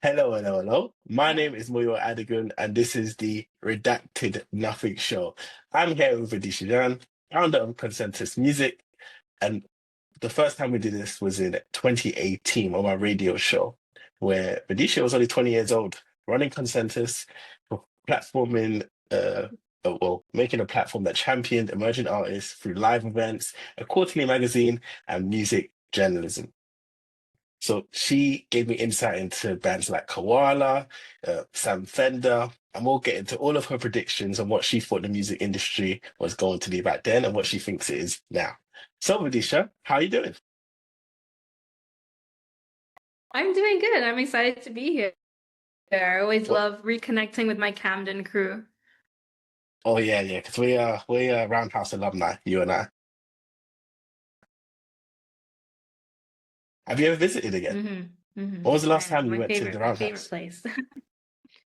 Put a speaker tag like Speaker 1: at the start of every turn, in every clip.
Speaker 1: Hello, hello, hello. My name is Moyo Adigun, and this is the Redacted Nothing Show. I'm here with Vidisha Jain, founder of Concentus Music, and the first time we did this was in 2018 on my radio show, where Vidisha was only 20 years old, running Concentus, platforming, making a platform that championed emerging artists through live events, a quarterly magazine, and music journalism. So she gave me insight into bands like Koala, Sam Fender, and we'll get into all of her predictions on what she thought the music industry was going to be back then and what she thinks it is now. So, Vidisha, how are you doing?
Speaker 2: I'm doing good. I'm excited to be here. I always
Speaker 1: What?
Speaker 2: love reconnecting with my Camden crew.
Speaker 1: Oh yeah, yeah, because we are Roundhouse alumni, you and I. Have you ever visited again? When was the last
Speaker 2: Yeah,
Speaker 1: time you went to the
Speaker 2: my favorite
Speaker 1: Roundhouse?
Speaker 2: place.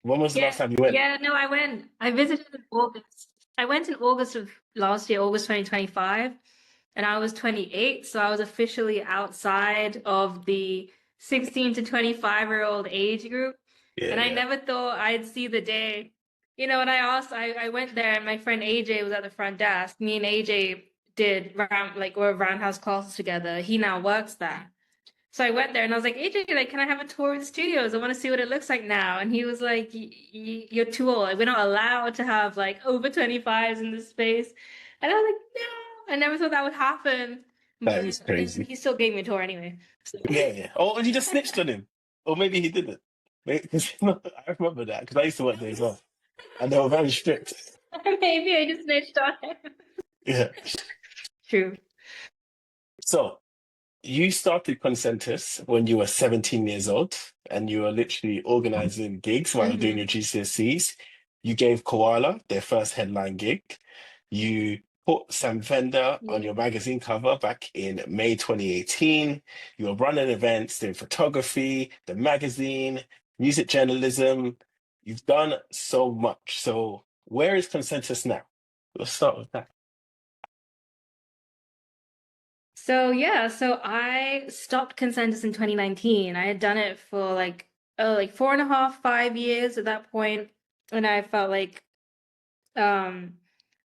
Speaker 1: When was the
Speaker 2: Yeah,
Speaker 1: last time you went?
Speaker 2: yeah, no, I went. I visited in August. I went in August of last year, August 2025, and I was 28, so I was officially outside of the 16 to 25-year-old age group.
Speaker 1: Yeah,
Speaker 2: And I
Speaker 1: yeah.
Speaker 2: never thought I'd see the day. When I went there and my friend AJ was at the front desk. Me and AJ did we're roundhouse classes together. He now works there. So I went there and I was like, AJ, like, can I have a tour of the studios? I want to see what it looks like now. And he was like, you're too old. Like, we're not allowed to have like over 25s in this space. And I was like, no, I never thought that would happen.
Speaker 1: That is
Speaker 2: But
Speaker 1: crazy.
Speaker 2: he still gave me a tour anyway. So
Speaker 1: Yeah, yeah. Oh, you just snitched on him. Or maybe he didn't. Because I remember that because I used to work there as well. And they were very strict.
Speaker 2: maybe I just snitched on him.
Speaker 1: Yeah.
Speaker 2: True.
Speaker 1: So you started Concentus when you were 17 years old and you were literally organizing gigs while you're doing your
Speaker 2: hmm
Speaker 1: GCSEs. You gave Koala their first headline gig. You put Sam Fender on
Speaker 2: Yeah.
Speaker 1: your magazine cover back in May 2018. You were running events, doing photography, the magazine, music journalism. You've done so much. So where is Concentus now? Let's start with that.
Speaker 2: So I stopped Concentus in 2019. I had done it for like 4.5, 5 years at that point, and I felt like um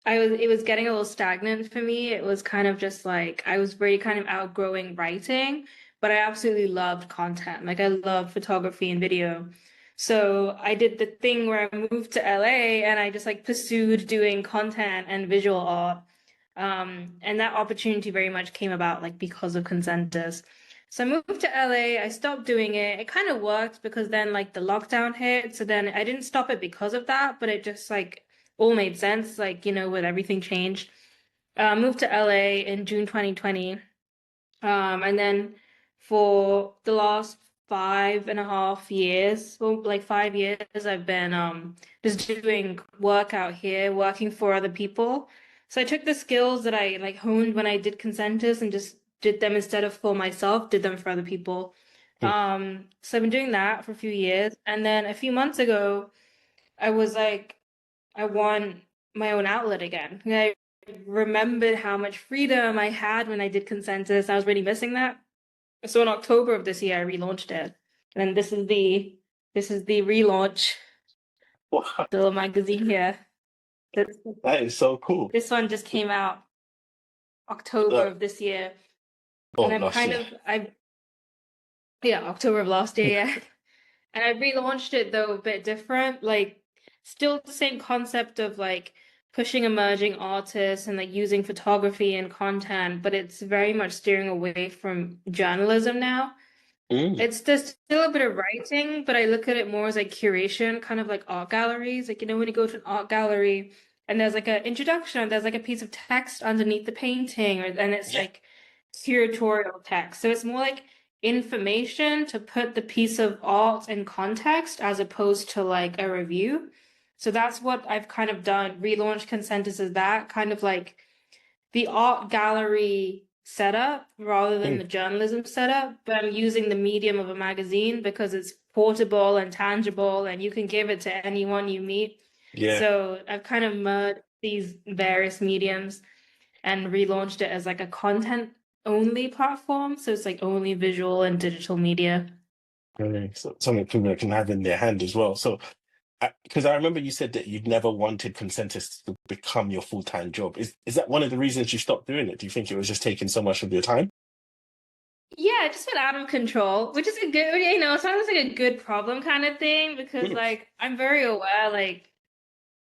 Speaker 2: it was getting a little stagnant for me. It was kind of just like I was very kind of outgrowing writing, but I absolutely loved content. Like I love photography and video. So I did the thing where I moved to LA and I just like pursued doing content and visual art. And that opportunity very much came about like because of Consentus. So I moved to LA, I stopped doing it. It kind of worked because then like the lockdown hit. So then I didn't stop it because of that, but it just like all made sense, like, with everything changed. Moved to LA in June 2020. And then for the last 5.5 years, well, like 5 years, I've been just doing work out here, working for other people. So I took the skills that I like honed when I did Consentus and just did them instead of for myself, did them for other people. So I've been doing that for a few years. And then a few months ago, I was like, I want my own outlet again. And I remembered how much freedom I had when I did Consensus. I was really missing that. So in October of this year, I relaunched it, and this is the relaunch.
Speaker 1: Wow,
Speaker 2: The little magazine here. This
Speaker 1: that is so cool.
Speaker 2: this one just came out October
Speaker 1: Uh,
Speaker 2: of this year,
Speaker 1: oh,
Speaker 2: and
Speaker 1: last year.
Speaker 2: I yeah, October of last year, yeah. And I relaunched it though a bit different, like still the same concept of like pushing emerging artists and like using photography and content, but it's very much steering away from journalism now.
Speaker 1: Mm,
Speaker 2: There's still a bit of writing, but I look at it more as like curation, kind of like art galleries. Like, when you go to an art gallery and there's like an introduction, there's like a piece of text underneath the painting, and it's
Speaker 1: yeah.
Speaker 2: like curatorial text. So it's more like information to put the piece of art in context as opposed to like a review. So that's what I've kind of done. Relaunch Consensus is that kind of like the art gallery setup rather than
Speaker 1: Mm,
Speaker 2: the journalism setup, but I'm using the medium of a magazine because it's portable and tangible and you can give it to anyone you meet.
Speaker 1: yeah.
Speaker 2: So I've kind of merged these various mediums and relaunched it as like a content only platform. So it's like only visual and digital media.
Speaker 1: So something people can have in their hand as well. So, because I remember you said that you'd never wanted Concentus to become your full-time job. Is that one of the reasons you stopped doing it? Do you think it was just taking so much of your time?
Speaker 2: Yeah, it just went out of control, which is a good, it sounds like a good problem kind of thing because
Speaker 1: Mm.
Speaker 2: like I'm very aware like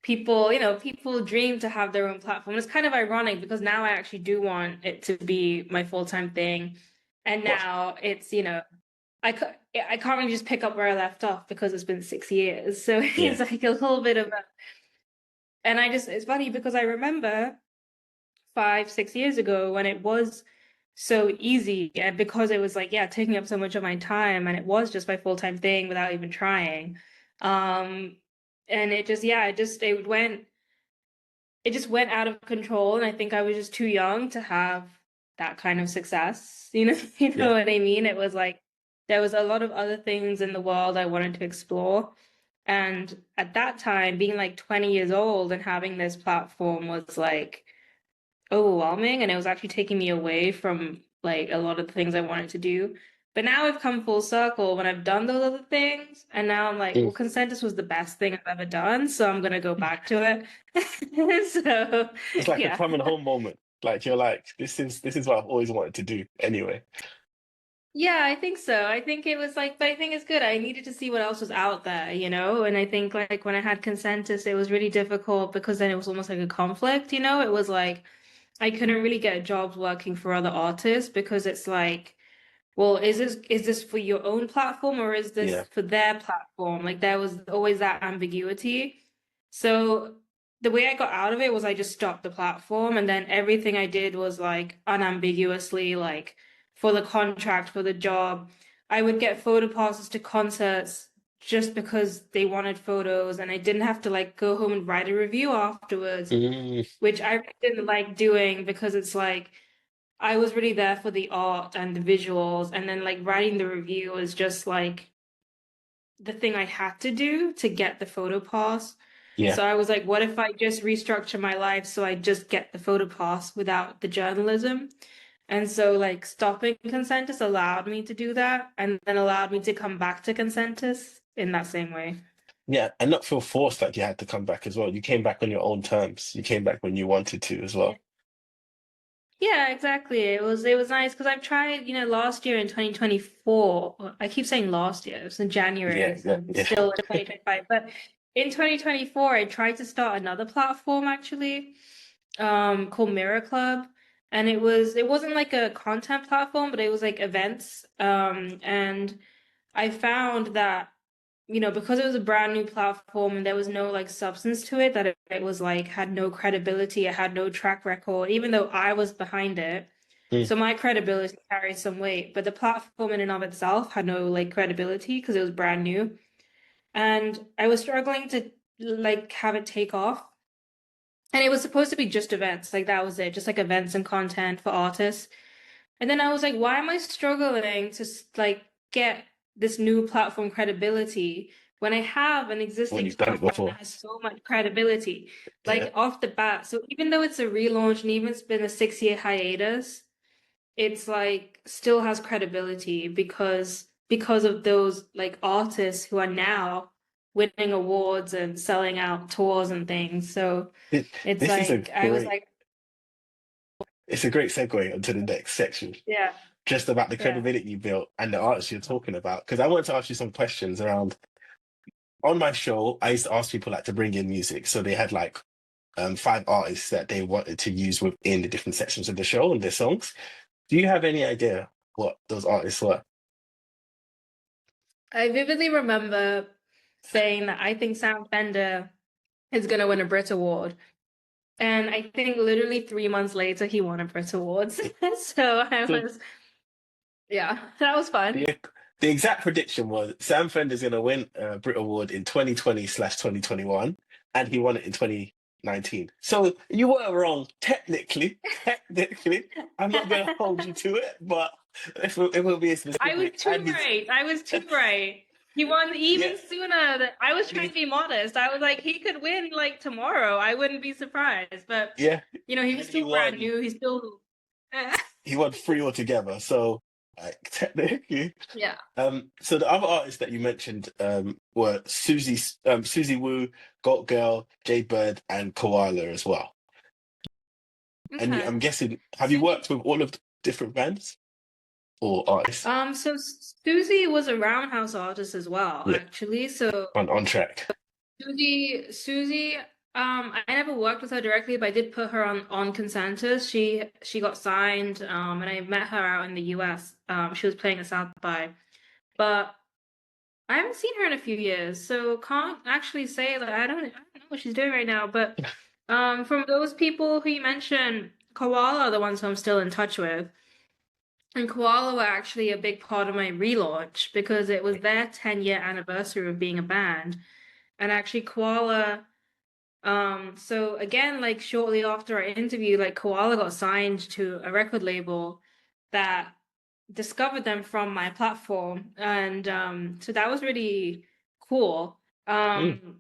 Speaker 2: people, people dream to have their own platform. It's kind of ironic because now I actually do want it to be my full-time thing. And
Speaker 1: What?
Speaker 2: now it's, I can't really just pick up where I left off because it's been 6 years. So it's
Speaker 1: Yeah.
Speaker 2: like a little bit of a, and it's funny because I remember 5, 6 years ago when it was so easy and because it was like, yeah, taking up so much of my time and it was just my full-time thing without even trying. Um, and it just, yeah, it just went out of control. And I think I was just too young to have that kind of success. You know
Speaker 1: Yeah.
Speaker 2: what I mean? It was like there was a lot of other things in the world I wanted to explore. And at that time, being like 20 years old and having this platform was like overwhelming and it was actually taking me away from like a lot of the things I wanted to do. But now I've come full circle when I've done those other things, and now I'm like,
Speaker 1: Mm.
Speaker 2: well, Concentus was the best thing I've ever done, so I'm gonna go back to it. So
Speaker 1: It's like a
Speaker 2: yeah.
Speaker 1: coming home moment. Like you're like, this is what I've always wanted to do anyway.
Speaker 2: Yeah, I think so. I think it was like, but I think it's good. I needed to see what else was out there, And I think like when I had Concentus, it was really difficult because then it was almost like a conflict. It was like I couldn't really get jobs working for other artists because it's like, well, is this for your own platform or is
Speaker 1: Yeah.
Speaker 2: this for their platform? Like there was always that ambiguity. So the way I got out of it was I just stopped the platform and then everything I did was like unambiguously like for the contract, for the job. I would get photo passes to concerts just because they wanted photos and I didn't have to like go home and write a review afterwards,
Speaker 1: Mm.
Speaker 2: which I really didn't like doing because it's like I was really there for the art and the visuals, and then like writing the review was just like the thing I had to do to get the photo pass.
Speaker 1: Yeah.
Speaker 2: So I was like, what if I just restructure my life so I just get the photo pass without the journalism? And so like stopping Concentus allowed me to do that and then allowed me to come back to Concentus in that same way.
Speaker 1: Yeah. And not feel forced like you had to come back as well. You came back on your own terms. You came back when you wanted to as well.
Speaker 2: Yeah, exactly. It was nice because I've tried, last year in 2024. I keep saying last year. It was in January,
Speaker 1: Yeah.
Speaker 2: so
Speaker 1: Yeah.
Speaker 2: I'm
Speaker 1: Yeah.
Speaker 2: still in 2025. But in 2024, I tried to start another platform actually, called Mirror Club, and it wasn't like a content platform, but it was like events. And I found that because it was a brand new platform and there was no like substance to it, that it was like had no credibility, it had no track record, even though I was behind it.
Speaker 1: Mm.
Speaker 2: So my credibility carried some weight, but the platform in and of itself had no like credibility because it was brand new. And I was struggling to like have it take off. And it was supposed to be just events, like that was it, just like events and content for artists. And then I was like, why am I struggling to like get this new platform credibility when I have an
Speaker 1: When
Speaker 2: existing
Speaker 1: you've done it
Speaker 2: platform that
Speaker 1: before.
Speaker 2: has so much credibility,
Speaker 1: Yeah.
Speaker 2: like off the bat. So even though it's a relaunch and even it's been a 6 year hiatus, it's like still has credibility because of those like artists who are now winning awards and selling out tours and things. So
Speaker 1: It,
Speaker 2: it's
Speaker 1: this is a
Speaker 2: like I was
Speaker 1: great,
Speaker 2: like,
Speaker 1: it's a great segue onto the next section,
Speaker 2: yeah,
Speaker 1: just about the
Speaker 2: yeah.
Speaker 1: credibility you built and the artists you're talking about. Because I wanted to ask you some questions around on my show. I used to ask people like to bring in music, so they had like five artists that they wanted to use within the different sections of the show and their songs. Do you have any idea what those artists were?
Speaker 2: I vividly remember saying that I think Sam Fender is going to win a Brit Award. And I think literally 3 months later, he won a Brit Awards. So I
Speaker 1: So
Speaker 2: was, yeah, that was fun.
Speaker 1: the the exact prediction was Sam Fender's going to win a Brit Award in 2020/2021, and he won it in 2019. So you were wrong technically. Technically, I'm not going to hold you to it, but if we'll be
Speaker 2: I was
Speaker 1: specific,
Speaker 2: too
Speaker 1: and he's
Speaker 2: right. I was too right. He won
Speaker 1: yeah,
Speaker 2: even sooner than I was
Speaker 1: and
Speaker 2: trying
Speaker 1: he's
Speaker 2: to be modest. I was like, he could win like tomorrow. I wouldn't be surprised. But
Speaker 1: yeah,
Speaker 2: he was
Speaker 1: and he
Speaker 2: still brand
Speaker 1: won.
Speaker 2: new. He's still
Speaker 1: He won three altogether. So. like technically.
Speaker 2: Yeah.
Speaker 1: So the other artists that you mentioned were Susie Woo, Got Girl, Jay Bird, and Koala as well. And
Speaker 2: Okay.
Speaker 1: I'm guessing, have you
Speaker 2: Susie.
Speaker 1: worked with all of the different bands or artists?
Speaker 2: So Susie was a Roundhouse artist as well,
Speaker 1: Yeah,
Speaker 2: actually. So
Speaker 1: on track.
Speaker 2: Susie, I never worked with her directly, but I did put her on Concentus. She got signed, and I met her out in the US. She was playing at South by, but I haven't seen her in a few years, so can't actually say that I don't know what she's doing right now. But from those people who you mentioned, Koala are the ones who I'm still in touch with. And Koala were actually a big part of my relaunch because it was their 10-year anniversary of being a band. And actually Koala, so again, like shortly after our interview, like Koala got signed to a record label that discovered them from my platform. And so that was really cool.
Speaker 1: Mm,
Speaker 2: Um,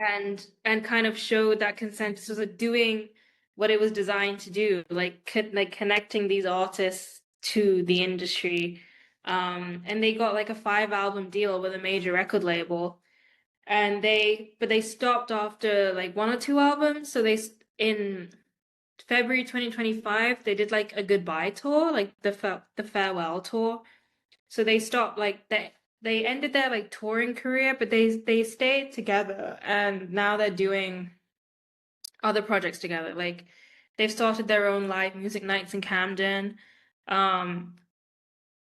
Speaker 2: and kind of showed that Consensus was like, doing what it was designed to do, like connecting these artists to the industry. And they got like a 5 album deal with a major record label, and they stopped after like 1 or 2 albums. So in February 2025 they did like a goodbye tour, like the farewell tour. So they stopped like they ended their like touring career, but they stayed together, and now they're doing other projects together. Like they've started their own live music nights in Camden. Um,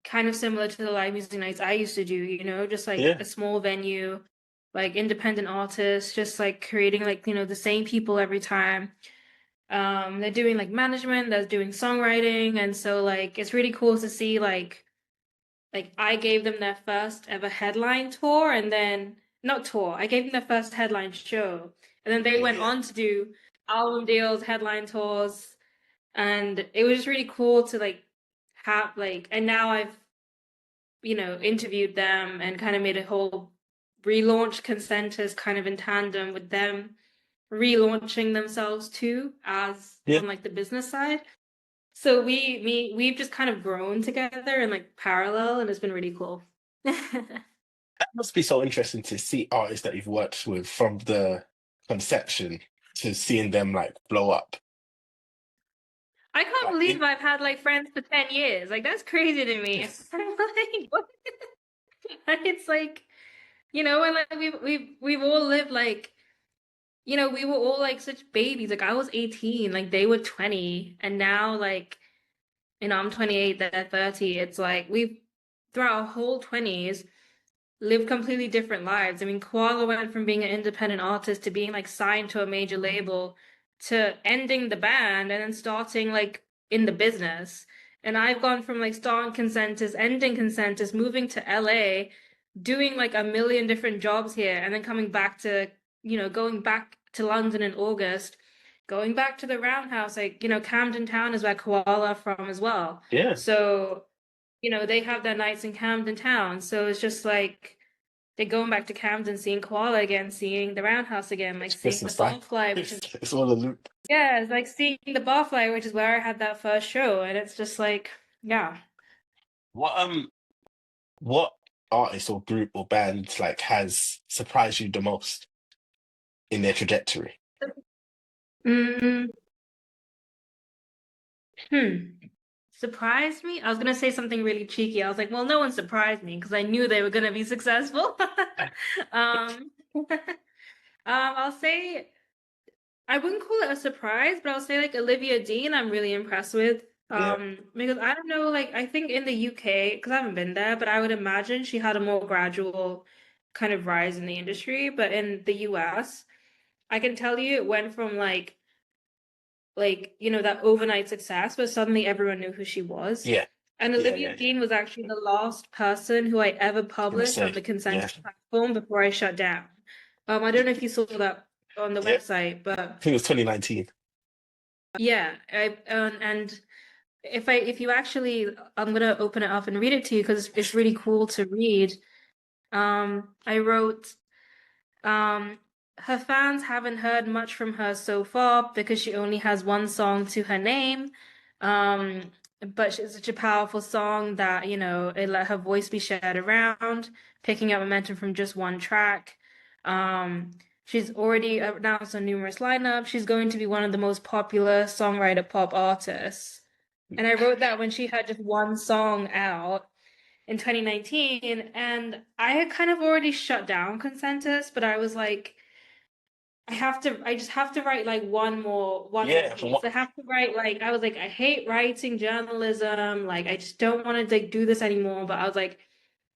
Speaker 2: Kind of similar to the live music nights I used to do, just like
Speaker 1: yeah,
Speaker 2: a small venue, like independent artists, just like creating like, the same people every time. They're doing like management, they're doing songwriting, and so like it's really cool to see like I gave them their first ever headline tour, and then not tour, I gave them their first headline show. And then they
Speaker 1: yeah,
Speaker 2: went
Speaker 1: yeah,
Speaker 2: on to do album deals, headline tours, and it was just really cool to like have like, and now I've, interviewed them and kind of made a whole relaunch Consentus kind of in tandem with them relaunching themselves too, as
Speaker 1: yeah.
Speaker 2: on like the business side. So we've just kind of grown together in like parallel, and it's been really cool. I
Speaker 1: That must be so interesting to see artists that you've worked with from the conception to seeing them like blow up.
Speaker 2: can't
Speaker 1: Like
Speaker 2: believe
Speaker 1: in
Speaker 2: I've had like friends for 10 years. Like that's crazy to me. I'm like, what? It's like, and like we've all lived like, we were all like such babies. Like I was 18, like they were 20, and now like, I'm 28, they're 30. It's like we've throughout our whole 20s live completely different lives. I mean, Koala went from being an independent artist to being like signed to a major label to ending the band and then starting like in the business. And I've gone from like starting Consentus, ending Consentus, moving to LA, doing like a million different jobs here, and then coming back to, going back to London in August, going back to the Roundhouse. Like, Camden Town is where Koala from as well.
Speaker 1: yeah,
Speaker 2: So they have their nights in Camden Town. So it's just like they're going back to Camden, seeing Koala again, seeing the Roundhouse again, like
Speaker 1: it's
Speaker 2: seeing the
Speaker 1: Christmas time.
Speaker 2: Barfly, which is,
Speaker 1: It's all a loop.
Speaker 2: yeah, it's like seeing the Barfly, which is where I had that first show. And it's just like, yeah.
Speaker 1: What artist or group or band like has surprised you the most in their trajectory?
Speaker 2: Mm, hmm. Surprised me? I was gonna say something really cheeky. I was like, well, no one surprised me because I knew they were gonna be successful. Um, I'll say I wouldn't call it a surprise, but I'll say like Olivia Dean, I'm really impressed with.
Speaker 1: Yeah,
Speaker 2: Because I don't know, like I think in the UK, because I haven't been there, but I would imagine she had a more gradual kind of rise in the industry. But in the US, I can tell you it went from that overnight success where suddenly everyone knew who she was.
Speaker 1: yeah,
Speaker 2: And
Speaker 1: yeah,
Speaker 2: Olivia
Speaker 1: yeah, yeah.
Speaker 2: Dean was actually the last person who I ever
Speaker 1: I was gonna
Speaker 2: published on
Speaker 1: say,
Speaker 2: the
Speaker 1: yeah,
Speaker 2: Consensus platform before I shut down. I don't know if you saw that on the
Speaker 1: yeah.
Speaker 2: website,
Speaker 1: I
Speaker 2: but
Speaker 1: think it was 2019.
Speaker 2: yeah, and if you actually, I'm gonna open it up and read it to you because it's really cool to read. I wrote, um, her fans haven't heard much from her so far because she only has one song to her name. Um, but it's such a powerful song that, it let her voice be shared around, picking up momentum from just one track. Um, she's already announced on numerous lineups. She's going to be one of the most popular songwriter pop artists. And I wrote that when she had just one song out in 2019, and I had kind of already shut down Concentus, but I was like, I just have to write like one more
Speaker 1: Yeah,
Speaker 2: piece. I have to write like, I was like, I hate writing journalism. Like, I just don't want to like do this anymore. But I was like,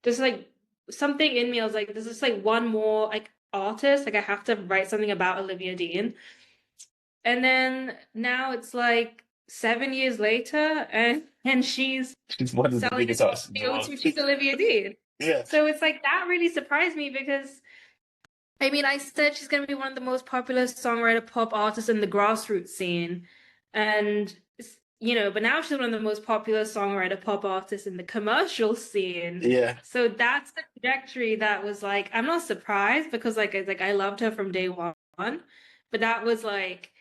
Speaker 2: there's like something in me. I was like, there's just like one more like artist. Like, I have to write something about Olivia Dean. And then now it's like 7 years later, and she's
Speaker 1: she's one of the
Speaker 2: selling
Speaker 1: biggest artists in the world.
Speaker 2: she's Olivia Dean.
Speaker 1: Yeah,
Speaker 2: So it's like that really surprised me because I mean, I said she's going to be one of the most popular songwriter pop artists in the grassroots scene. And, but now she's one of the most popular songwriter pop artists in the commercial scene.
Speaker 1: yeah,
Speaker 2: So that's the trajectory that was like, I'm not surprised because I loved her from day one. But that was like,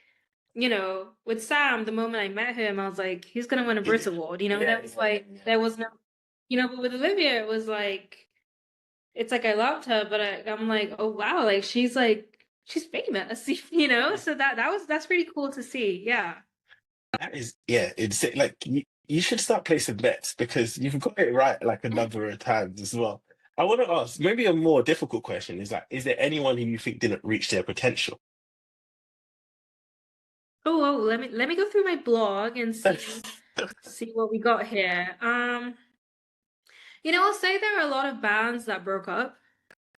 Speaker 2: with Sam, the moment I met him, I was like, he's going to win a Brit Award.
Speaker 1: yeah,
Speaker 2: That was like, there was no, but with Olivia, it was like, it's like I loved her, but I'm like, oh wow, like she's famous, So that's pretty cool to see. Yeah.
Speaker 1: that is, yeah, it's like you should start placing bets because you've got it right like a number of times as well. I want to ask maybe a more difficult question is like, is there anyone who you think didn't reach their potential?
Speaker 2: Oh, let me go through my blog and see what we got here. I'll say there are a lot of bands that broke up,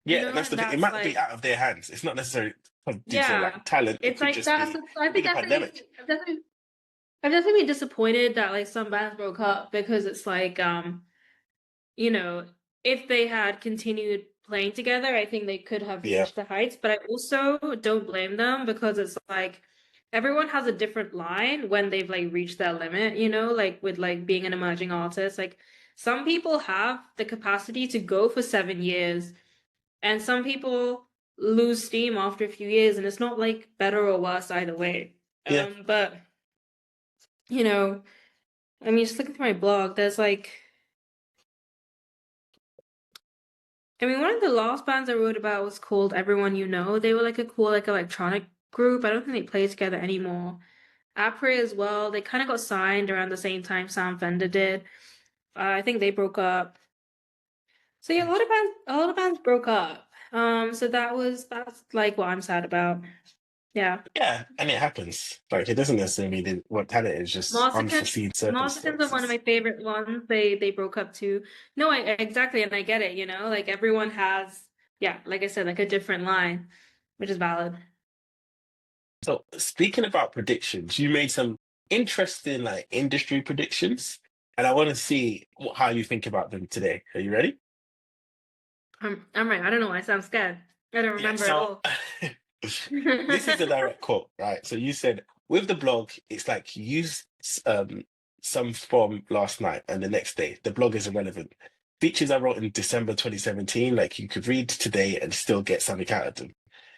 Speaker 1: Yeah, and that's the
Speaker 2: and
Speaker 1: thing. It
Speaker 2: that's
Speaker 1: might be
Speaker 2: like,
Speaker 1: out of their hands. It's not necessarily due to
Speaker 2: yeah,
Speaker 1: like talent. It
Speaker 2: it's
Speaker 1: could
Speaker 2: like
Speaker 1: just
Speaker 2: that's
Speaker 1: be
Speaker 2: I
Speaker 1: could be
Speaker 2: think
Speaker 1: the pandemic.
Speaker 2: I've definitely been disappointed that like some bands broke up because it's like you know, if they had continued playing together, I think they could have
Speaker 1: Yeah,
Speaker 2: reached the heights. But I also don't blame them because it's like everyone has a different line when they've like reached their limit, like with like being an emerging artist. Like some people have the capacity to go for 7 years, and some people lose steam after a few years, and it's not like better or worse either way.
Speaker 1: yeah,
Speaker 2: But you know, I mean, just looking through my blog, there's like I mean, one of the last bands I wrote about was called Everyone You Know. They were like a cool, like electronic group. I don't think they play together anymore. Après as well. They kind of got signed around the same time Sam Fender did. I think they broke up. So yeah, a lot of bands broke up. So that's like what I'm sad about. Yeah.
Speaker 1: yeah. And it happens. Like it doesn't necessarily mean what talent is just
Speaker 2: Marsicans,
Speaker 1: unforeseen
Speaker 2: Marsicans are one of
Speaker 1: circumstances.
Speaker 2: my favorite ones. They broke up too. No, exactly, and I get it. Like everyone has, yeah, like I said, like a different line, which is valid.
Speaker 1: So speaking about predictions, you made some interesting like industry predictions, and I want to see how you think about them today. Are you ready?
Speaker 2: I'm right. I don't know why I sound scared. I don't
Speaker 1: Yeah.
Speaker 2: remember at
Speaker 1: So
Speaker 2: all.
Speaker 1: this is a direct quote, right? So you said with the blog, it's like you use some from last night and the next day. The blog is irrelevant. Features I wrote in December 2017, like you could read today and still get something out of them.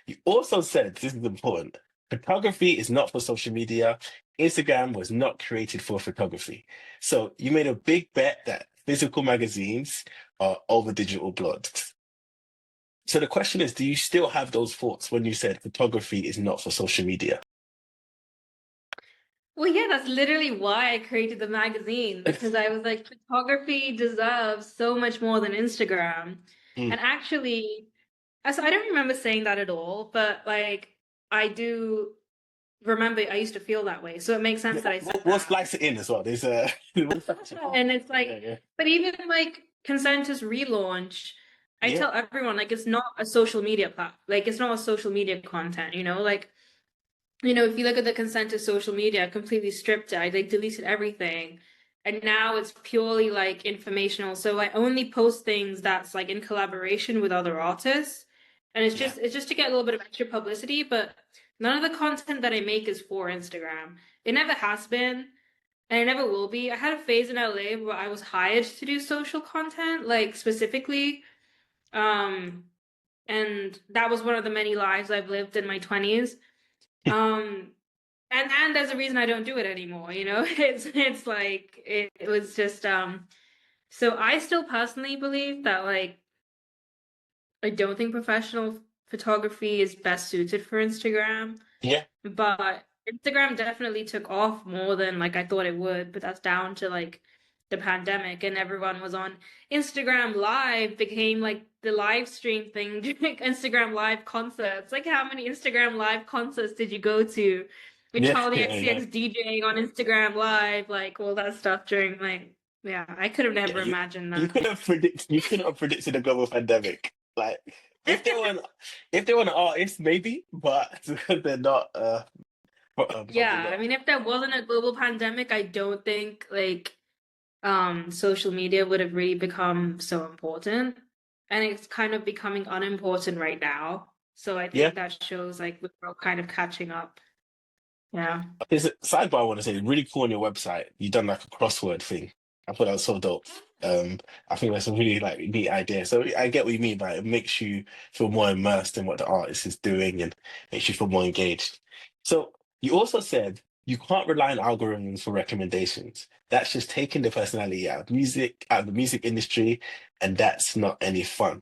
Speaker 1: You also said, this is important, photography is not for social media. Instagram was not created for photography. So you made a big bet that physical magazines are over digital blogs. So the question is, do you still have those thoughts when you said photography is not for social media?
Speaker 2: Well, yeah, that's literally why I created the magazine because I was like, photography deserves so much more than Instagram.
Speaker 1: Mm.
Speaker 2: And actually, so I don't remember saying that at all, but like I do remember I used to feel that way. So it makes
Speaker 1: Yeah,
Speaker 2: sense that I said
Speaker 1: we'll
Speaker 2: that.
Speaker 1: splice it in as well. There's a
Speaker 2: And it's
Speaker 1: yeah,
Speaker 2: like,
Speaker 1: yeah,
Speaker 2: but even like Consentus relaunch, I
Speaker 1: yeah,
Speaker 2: tell everyone like it's not a social media like it's not a social media content, like if you look at the Consentus social media, I completely stripped it. I like deleted everything. And now it's purely like informational. So I only post things that's like in collaboration with other artists. And it's
Speaker 1: yeah,
Speaker 2: just to get a little bit of extra publicity, but none of the content that I make is for Instagram. It never has been. And it never will be. I had a phase in LA where I was hired to do social content, like specifically. Um, and that was one of the many lives I've lived in my 20s. Um, and there's a reason I don't do it anymore, you know? It's like it was just so I still personally believe that like I don't think professional photography is best suited for Instagram.
Speaker 1: Yeah,
Speaker 2: But Instagram definitely took off more than like I thought it would, but that's down to like the pandemic and everyone was on Instagram Live became like the live stream thing during Instagram Live concerts. Like how many Instagram Live concerts did you go to with
Speaker 1: yeah,
Speaker 2: Charlie
Speaker 1: yeah, yeah.
Speaker 2: XCX DJing on Instagram Live, like all that stuff during like yeah, I could have
Speaker 1: Yeah,
Speaker 2: never imagined
Speaker 1: you
Speaker 2: that.
Speaker 1: could have predicted a global pandemic. Like if they were an artist, maybe, but they're not. Probably
Speaker 2: Yeah, I
Speaker 1: not.
Speaker 2: mean if there wasn't a global pandemic, I don't think like social media would have really become so important. And it's kind of becoming unimportant right now. So I
Speaker 1: Yeah.
Speaker 2: think that shows like we're all kind of catching up. Yeah.
Speaker 1: There's a sidebar I want to say, really cool on your website. You've done like a crossword thing. I thought that was so dope. I think that's a really like neat idea. So I get what you mean by it. It makes you feel more immersed in what the artist is doing and makes you feel more engaged. So you also said you can't rely on algorithms for recommendations. That's just taking the personality out of the music industry, and that's not any fun.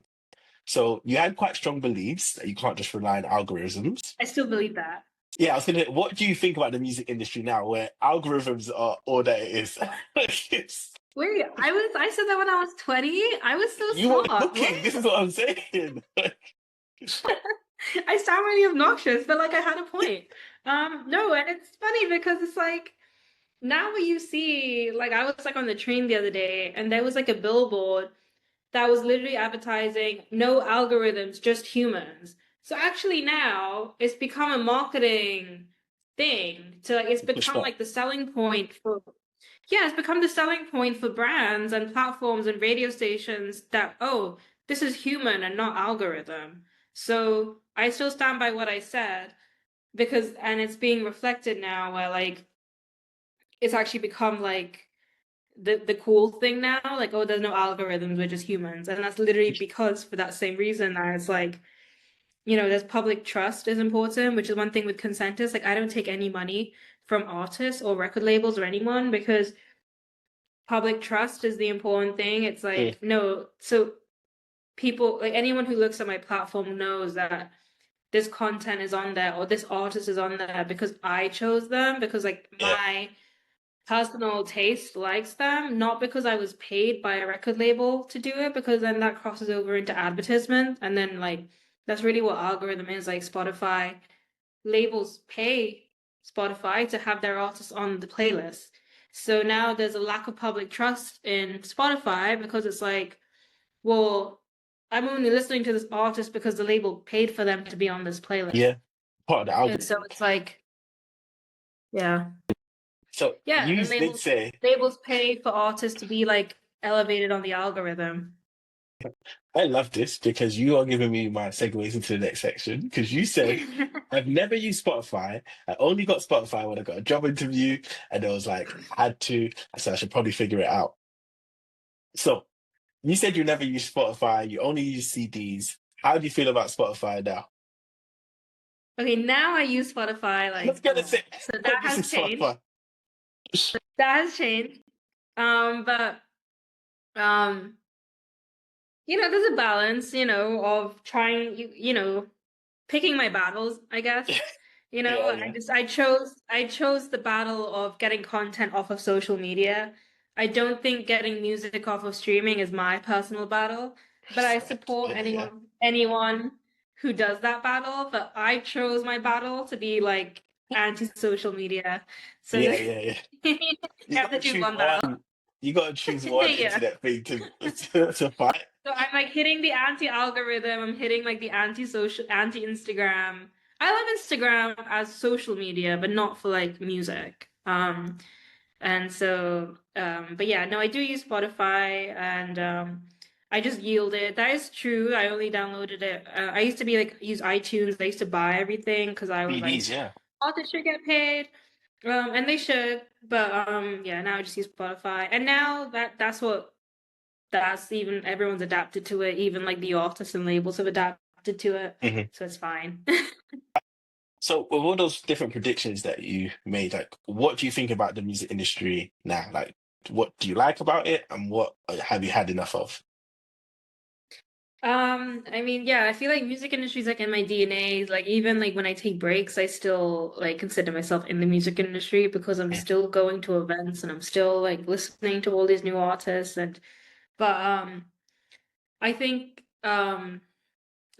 Speaker 1: So you had quite strong beliefs that you can't just rely on algorithms.
Speaker 2: I still believe that.
Speaker 1: Yeah, I was gonna. What do you think about the music industry now, where algorithms are all that it is? It's-
Speaker 2: Wait, I said that when I was 20. I was so
Speaker 1: you were
Speaker 2: smart. What?
Speaker 1: looking. This is what I'm saying.
Speaker 2: I sound really obnoxious, but like I had a point. No, and it's funny because it's like now what you see, like I was like on the train the other day and there was like a billboard that was literally advertising no algorithms, just humans. So actually now it's become a marketing thing to like it's
Speaker 1: Push
Speaker 2: become
Speaker 1: back.
Speaker 2: like the selling point for yeah, it's become the selling point for brands and platforms and radio stations that oh, this is human and not algorithm. So I still stand by what I said because and it's being reflected now where like it's actually become like the cool thing now, like, oh, there's no algorithms, we're just humans. And that's literally because for that same reason that it's like, you know, there's public trust is important, which is one thing with Concentus. Like I don't take any money from artists or record labels or anyone because public trust is the important thing. It's
Speaker 1: Mm,
Speaker 2: like, no, so people like anyone who looks at my platform knows that this content is on there or this artist is on there because I chose them, because like
Speaker 1: yeah,
Speaker 2: my personal taste likes them, not because I was paid by a record label to do it, because then that crosses over into advertisement. And then, like, that's really what algorithm is like Spotify. Labels pay Spotify to have their artists on the playlist. So now there's a lack of public trust in Spotify because it's like, well, I'm only listening to this artist because the label paid for them to be on this playlist.
Speaker 1: yeah. Part of the
Speaker 2: And so
Speaker 1: algorithm.
Speaker 2: it's like, yeah.
Speaker 1: So
Speaker 2: Yeah,
Speaker 1: you
Speaker 2: and
Speaker 1: did say,
Speaker 2: labels pay for artists to be like elevated on the algorithm.
Speaker 1: I love this because you are giving me my segues into the next section. Because you said, I've never used Spotify. I only got Spotify when I got a job interview, and it was like, I had to. So I should probably figure it out. So you said you never use Spotify, you only use CDs. How do you feel about Spotify now?
Speaker 2: Okay, now I use Spotify
Speaker 1: I was
Speaker 2: like
Speaker 1: gonna
Speaker 2: more.
Speaker 1: say,
Speaker 2: So
Speaker 1: I'm
Speaker 2: that
Speaker 1: using
Speaker 2: has changed.
Speaker 1: Spotify.
Speaker 2: That has changed. But um, you know, there's a balance, you know, of trying you know, picking my battles, I guess. You know,
Speaker 1: Yeah, yeah.
Speaker 2: I chose the battle of getting content off of social media. I don't think getting music off of streaming is my personal battle, but I
Speaker 1: Respect.
Speaker 2: support
Speaker 1: Yeah, yeah.
Speaker 2: anyone who does that battle. But I chose my battle to be like anti-social media. So
Speaker 1: Yeah, yeah, yeah.
Speaker 2: you
Speaker 1: You
Speaker 2: have to
Speaker 1: gotta
Speaker 2: choose
Speaker 1: choose
Speaker 2: one battle.
Speaker 1: one. You gotta choose one
Speaker 2: Yeah.
Speaker 1: internet thing to fight.
Speaker 2: So I'm like hitting the anti-algorithm, I'm hitting like the anti-social, anti-Instagram. I love Instagram as social media, but not for like music. And so but yeah, no, I do use Spotify and I just yielded. That is true. I only downloaded it. I used to be like use iTunes. I used to buy everything because I was like,
Speaker 1: CDs, yeah.
Speaker 2: authors should get paid. And they should, but yeah, now I just use Spotify. And now that's even everyone's adapted to it, even like the artists and labels have adapted to it,
Speaker 1: Mhm.
Speaker 2: so it's fine.
Speaker 1: So with all those different predictions that you made, like what do you think about the music industry now? Like what do you like about it and what have you had enough of?
Speaker 2: I mean, yeah, I feel like music industry is like in my DNA. Like even like when I take breaks, I still like consider myself in the music industry because I'm
Speaker 1: Yeah.
Speaker 2: still going to events and I'm still like listening to all these new artists and but I think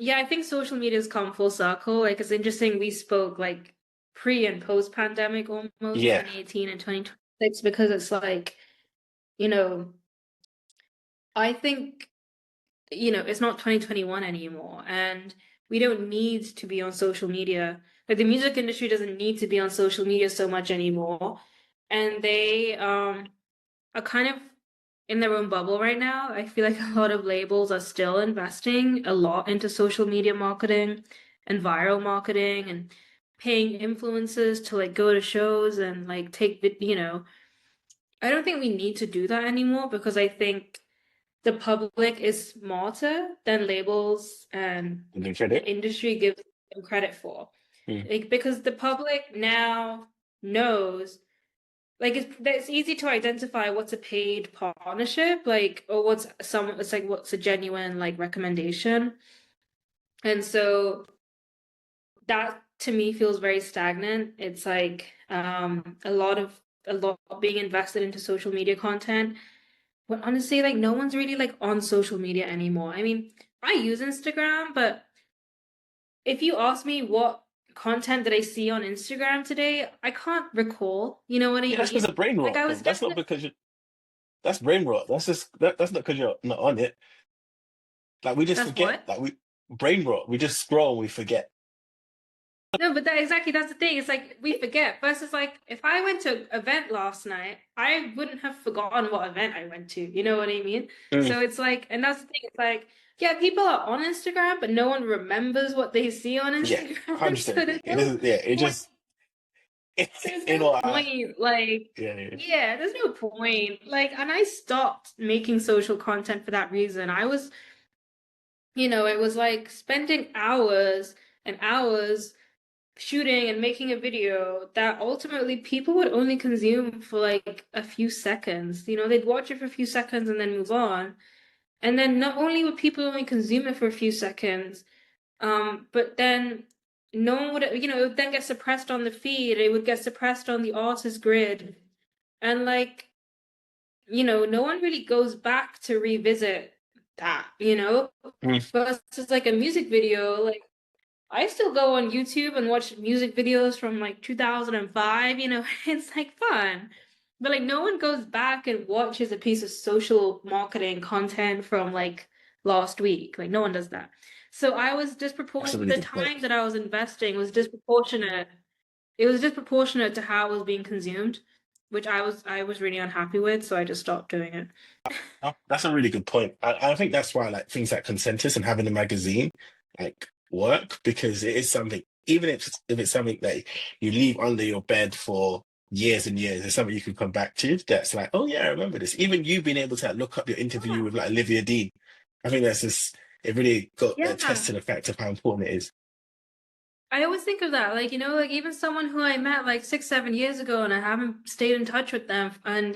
Speaker 2: yeah, I think social media's come full circle. Like it's interesting we spoke like pre and post pandemic almost
Speaker 1: Yeah.
Speaker 2: 2018 and 2026 because it's like, you know, I think it's not 2021 anymore, and we don't need to be on social media. Like the music industry doesn't need to be on social media so much anymore, and they are kind of in their own bubble right now. I feel like a lot of labels are still investing a lot into social media marketing and viral marketing and paying influencers to like go to shows and like I don't think we need to do that anymore because I think the public is smarter than labels and
Speaker 1: And then
Speaker 2: the
Speaker 1: credit.
Speaker 2: industry gives them credit for.
Speaker 1: Mm.
Speaker 2: Like because the public now knows like it's easy to identify what's a paid partnership, like or it's like what's a genuine like recommendation. And so that to me feels very stagnant. It's like a lot being invested into social media content. But honestly, like no one's really like on social media anymore. I mean, I use Instagram, but if you ask me what content did I see on Instagram today, I can't recall. You know what I
Speaker 1: Yeah, that's because
Speaker 2: mean?
Speaker 1: of brain
Speaker 2: Like
Speaker 1: rot,
Speaker 2: I was
Speaker 1: though. That's not
Speaker 2: definitely
Speaker 1: because you that's brain rot. That's just that's not because you're not on it. Like we just
Speaker 2: that's
Speaker 1: forget.
Speaker 2: what?
Speaker 1: Like we brain rot. We just scroll and we forget.
Speaker 2: No, but that's the thing. It's like we forget. Versus like if I went to an event last night, I wouldn't have forgotten what event I went to. You know what I mean?
Speaker 1: Mm.
Speaker 2: So it's like, and that's the thing. It's like, yeah, people are on Instagram, but no one remembers what they see on
Speaker 1: Yeah,
Speaker 2: Instagram. So
Speaker 1: 100% agree. It doesn't. Yeah, it
Speaker 2: point
Speaker 1: just
Speaker 2: there's
Speaker 1: you
Speaker 2: no
Speaker 1: know.
Speaker 2: point. Like,
Speaker 1: Yeah, yeah.
Speaker 2: yeah, there's no point. Like, and I stopped making social content for that reason. It was like spending hours and hours shooting and making a video that ultimately people would only consume for like a few seconds. They'd watch it for a few seconds and then move on. And then not only would people only consume it for a few seconds, but then no one would, it would then get suppressed on the feed. It would get suppressed on the artist grid. And like, no one really goes back to revisit that.
Speaker 1: Mm.
Speaker 2: Versus like a music video, like I still go on YouTube and watch music videos from like 2005, it's like fun. But like no one goes back and watches a piece of social marketing content from like last week. Like no one does that. So I was
Speaker 1: That's a
Speaker 2: disproportionate,
Speaker 1: really
Speaker 2: the
Speaker 1: good point.
Speaker 2: time that I was investing was disproportionate. It was disproportionate to how it was being consumed, which I was really unhappy with, so I just stopped doing it.
Speaker 1: Oh, that's a really good point. I think that's why like things like Concentus and having a magazine like work because it is something. Even if it's something that you leave under your bed for years and years, it's something you can come back to. That's like, oh yeah, I remember this. Even you being able to like, look up your interview with like Olivia Dean, I think that's just it really got a
Speaker 2: Yeah.
Speaker 1: test to the fact of how important it is.
Speaker 2: I always think of that, like, like even someone who I met like 6, 7 years ago and I haven't stayed in touch with them, and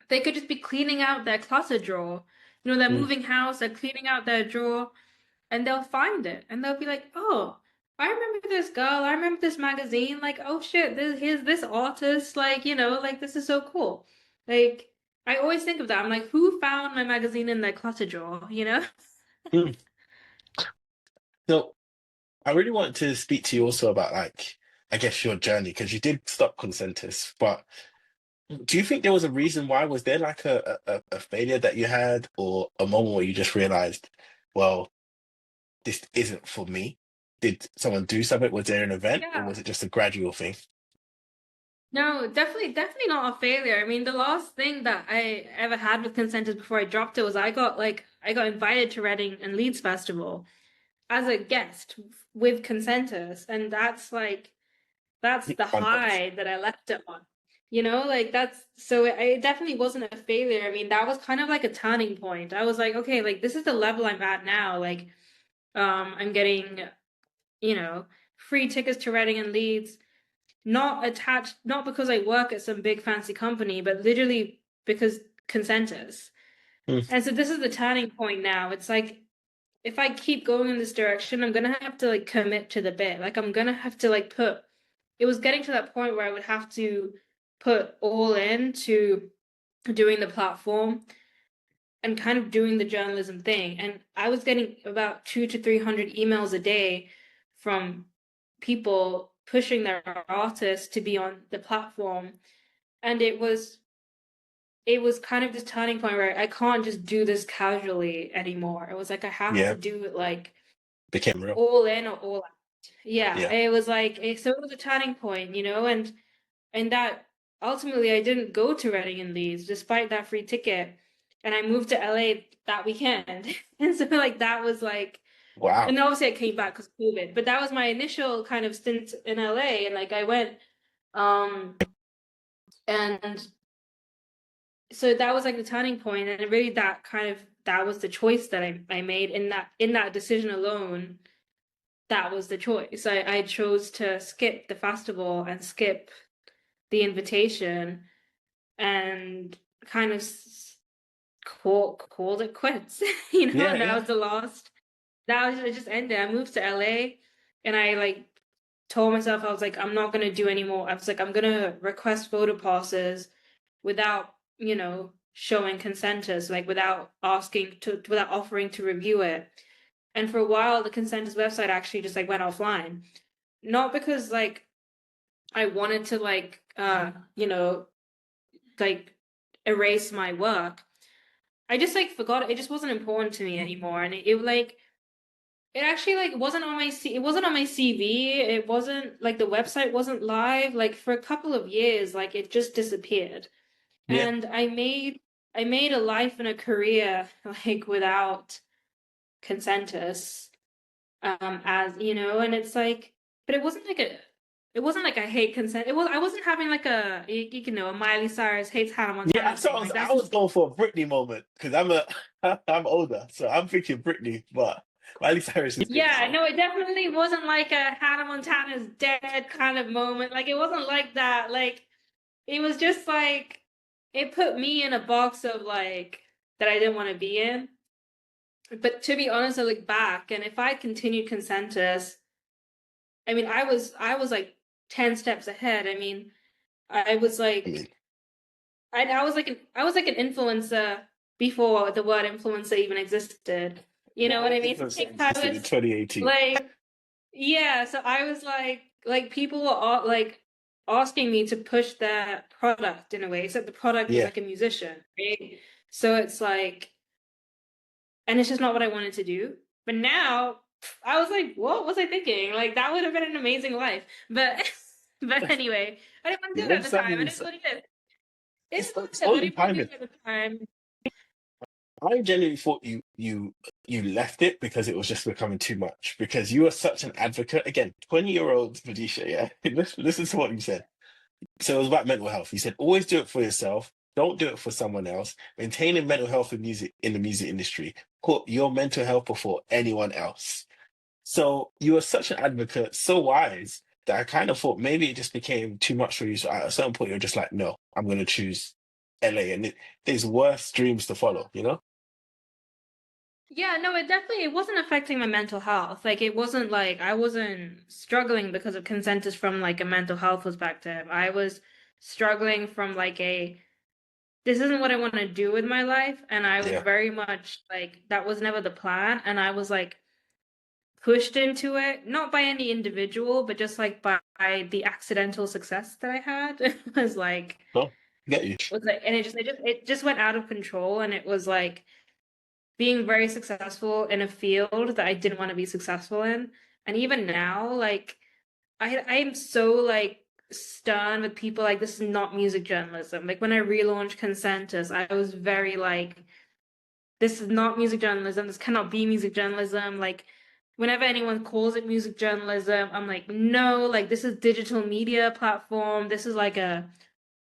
Speaker 2: they could just be cleaning out their closet drawer. They're
Speaker 1: Mm,
Speaker 2: moving house, they're cleaning out their drawer, and they'll find it and they'll be like, oh, I remember this girl, I remember this magazine, like, oh shit, here's this artist, like, like this is so cool. Like, I always think of that. I'm like, who found my magazine in their closet drawer?
Speaker 1: mm. So I really wanted to speak to you also about like I guess your journey because you did stop Concentus, but do you think there was a reason why? Was there like a failure that you had or a moment where you just realized, well, this isn't for me? Did someone do something? Was there an event or
Speaker 2: Yeah.
Speaker 1: was it just a gradual thing?
Speaker 2: No, definitely not a failure. I mean, the last thing that I ever had with Consensus before I dropped it was I got invited to Reading and Leeds Festival as a guest with Consensus, and that's the
Speaker 1: Unheard
Speaker 2: high that I left it on. Like that's so it definitely wasn't a failure. I mean, that was kind of like a turning point. I was like, okay, like this is the level I'm at now. Like, I'm getting, you know, free tickets to Reading and Leeds, not attached, not because I work at some big fancy company, but literally because Concentus.
Speaker 1: Mm.
Speaker 2: And so this is the turning point now. It's like if I keep going in this direction, I'm gonna have to like commit to the bit. Like I'm gonna have to like put it was getting to that point where I would have to put all in to doing the platform and kind of doing the journalism thing. And I was getting about 200 to 300 emails a day from people pushing their artists to be on the platform. And it was kind of this turning point where I can't just do this casually anymore. It was like I have to
Speaker 1: Yeah,
Speaker 2: do it like
Speaker 1: became real.
Speaker 2: all in or all out. Yeah,
Speaker 1: Yeah.
Speaker 2: it was like so it was a turning point, and that ultimately I didn't go to Reading and Leeds despite that free ticket, and I moved to LA that weekend, and so like that was like,
Speaker 1: Wow.
Speaker 2: and then obviously I came back because of COVID, but that was my initial kind of stint in LA, and like I went, um, and so that was like the turning point, and really that was the choice that I made in that decision alone. That was the choice. I chose to skip the festival and skip the invitation and kind of called it quits.
Speaker 1: Yeah,
Speaker 2: And that
Speaker 1: yeah.
Speaker 2: was the last. That was it. Just ended. I moved to LA, and I like told myself I was like I'm not gonna do anymore. I was like I'm gonna request photo passes without showing consensus, like without offering to review it. And for a while, the consensus website actually just like went offline, not because like I wanted to like erase my work. I just like forgot it. It just wasn't important to me anymore. And it actually like it wasn't on my CV. It wasn't like the website wasn't live. Like for a couple of years, like it just disappeared.
Speaker 1: Yeah.
Speaker 2: And I made a life and a career like without Concentus. As and it's like, but it wasn't like I hate consent. I wasn't having like a Miley Cyrus hates Hannah
Speaker 1: Yeah,
Speaker 2: Montana
Speaker 1: so
Speaker 2: thing. Like
Speaker 1: I
Speaker 2: that's
Speaker 1: was
Speaker 2: not.
Speaker 1: going for a Britney moment because I'm older, so I'm thinking Britney, but Miley Cyrus is good as
Speaker 2: Yeah,
Speaker 1: well.
Speaker 2: no, it definitely wasn't like a Hannah Montana's dead kind of moment. Like it wasn't like that. Like it was just like it put me in a box of like that I didn't want to be in. But to be honest, I look back, and if I continued Consentus, I mean, I was like 10 steps ahead. I mean, I was
Speaker 1: I mean,
Speaker 2: like I was like an influencer before the word influencer even existed. You know what I mean?
Speaker 1: influence
Speaker 2: Like I
Speaker 1: existed in
Speaker 2: was
Speaker 1: 2018.
Speaker 2: like, yeah, so I was like people were all, like asking me to push their product in a way, except the product is
Speaker 1: Yeah.
Speaker 2: like a musician, right? So it's like, and it's just not what I wanted to do. But now I was like, what was I thinking? Like that would have been an amazing life. But but anyway, I didn't want to
Speaker 1: You
Speaker 2: do it
Speaker 1: know,
Speaker 2: at the time. I
Speaker 1: something
Speaker 2: didn't want to do it.
Speaker 1: it's
Speaker 2: I
Speaker 1: only
Speaker 2: didn't want to do
Speaker 1: timing.
Speaker 2: it at the time.
Speaker 1: I genuinely thought you left it because it was just becoming too much. Because you are such an advocate. Again, 20-year-old Vidisha, yeah. Listen to what you said. So it was about mental health. You said always do it for yourself. Don't do it for someone else. Maintaining mental health in the music industry. Put your mental health before anyone else. So you were such an advocate, so wise that I kind of thought maybe it just became too much for you. So at a certain point, you're just like, no, I'm going to choose LA, and there's worse dreams to follow. You know?
Speaker 2: Yeah, no, it wasn't affecting my mental health. Like it wasn't like I wasn't struggling because of consensus from like a mental health perspective. I was struggling from like a this isn't what I want to do with my life, and I was
Speaker 1: Yeah.
Speaker 2: very much like that was never the plan, and I was like pushed into it, not by any individual, but just like by the accidental success that I had. It
Speaker 1: No, get you.
Speaker 2: was like, and it just went out of control, and it was like being very successful in a field that I didn't want to be successful in. And even now, like I'm so like stern with people like this is not music journalism. Like when I relaunched Concentus, I was very like, this is not music journalism. This cannot be music journalism. Like whenever anyone calls it music journalism, I'm like, no, like this is digital media platform. This is like a